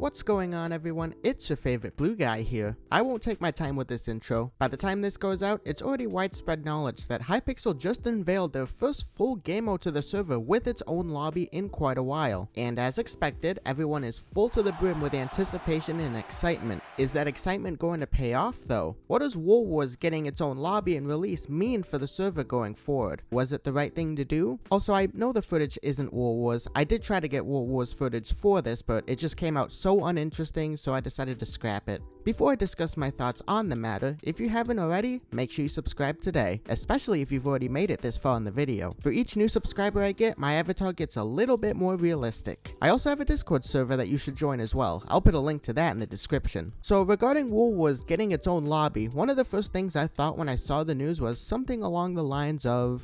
What's going on, everyone? It's your favorite blue guy here. I won't take my time with this intro. By the time this goes out, it's already widespread knowledge that Hypixel just unveiled their first full game mode to the server with its own lobby in quite a while. And as expected, everyone is full to the brim with anticipation and excitement. Is that excitement going to pay off though? What does woolwars getting its own lobby and release mean for the server going forward? Was it the right thing to do? Also, I know the footage isn't woolwars. I did try to get woolwars footage for this, but it just came out so uninteresting, so I decided to scrap it. Before I discuss my thoughts on the matter, if you haven't already, make sure you subscribe today, especially if you've already made it this far in the video. For each new subscriber I get, my avatar gets a little bit more realistic. I also have a Discord server that you should join as well. I'll put a link to that in the description. So regarding woolwars getting its own lobby, one of the first things I thought when I saw the news was something along the lines of,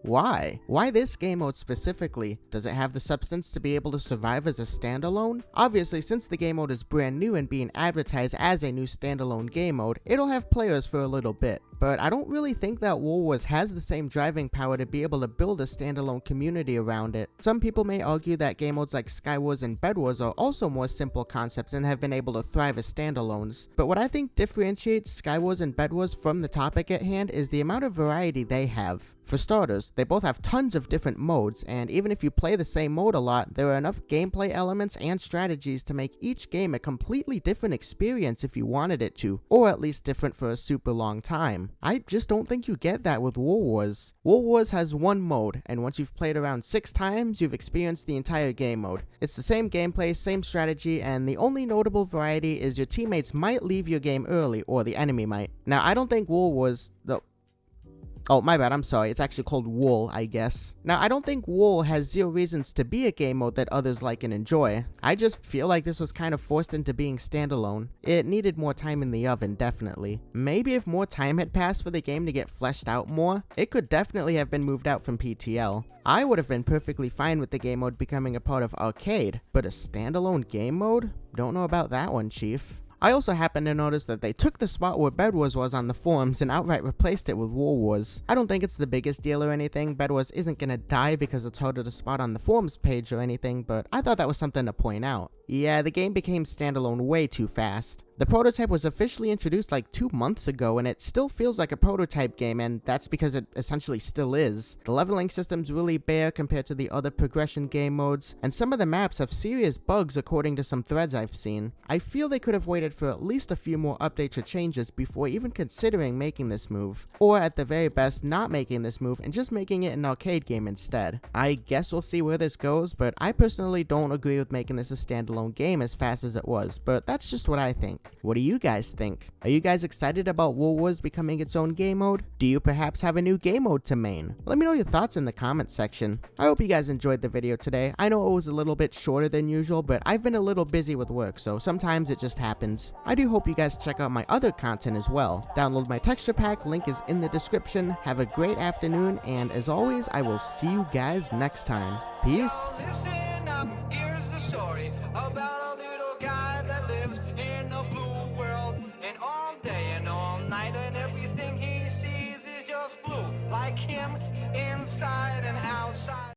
why? Why this game mode specifically? Does it have the substance to be able to survive as a standalone? Obviously, since the game mode is brand new and being advertised as a new standalone game mode, it'll have players for a little bit. But I don't really think that woolwars has the same driving power to be able to build a standalone community around it. Some people may argue that game modes like Sykese and bedwars are also more simple concepts and have been able to thrive as standalones. But what I think differentiates Sykese and bedwars from the topic at hand is the amount of variety they have. For starters, they both have tons of different modes, and even if you play the same mode a lot, there are enough gameplay elements and strategies to make each game a completely different experience if you wanted it to, or at least different for a super long time. I just don't think you get that with woolwars. Woolwars has one mode, and once you've played around 6 times, you've experienced the entire game mode. It's the same gameplay, same strategy, and the only notable variety is your teammates might leave your game early, or the enemy might. Now, I don't think woolwars, though. Oh, my bad, I'm sorry. It's actually called Wool, I guess. Now, I don't think Wool has 0 reasons to be a game mode that others like and enjoy. I just feel like this was kind of forced into being standalone. It needed more time in the oven, definitely. Maybe if more time had passed for the game to get fleshed out more, it could definitely have been moved out from PTL. I would have been perfectly fine with the game mode becoming a part of Arcade, but a standalone game mode? Don't know about that one, Chief. I also happened to notice that they took the spot where bedwars was on the forums and outright replaced it with woolwars. I don't think it's the biggest deal or anything. Bedwars isn't gonna die because it's harder to spot on the forums page or anything, but I thought that was something to point out. Yeah, the game became standalone way too fast. The prototype was officially introduced like 2 months ago, and it still feels like a prototype game, and that's because it essentially still is. The leveling system's really bare compared to the other progression game modes, and some of the maps have serious bugs according to some threads I've seen. I feel they could have waited for at least a few more updates or changes before even considering making this move. Or at the very best, not making this move and just making it an arcade game instead. I guess we'll see where this goes, but I personally don't agree with making this a standalone game as fast as it was, but that's just what I think. What do you guys think? Are you guys excited about woolwars becoming its own game mode? Do you perhaps have a new game mode to main? Let me know your thoughts in the comments section. I hope you guys enjoyed the video today. I know it was a little bit shorter than usual, but I've been a little busy with work, so sometimes it just happens. I do hope you guys check out my other content as well. Download my texture pack, link is in the description. Have a great afternoon, and as always, I will see you guys next time. Peace. Listen up, here's the story about a little guy that lives in a blue world, and all day and all night, and everything he sees is just blue, like him inside and outside.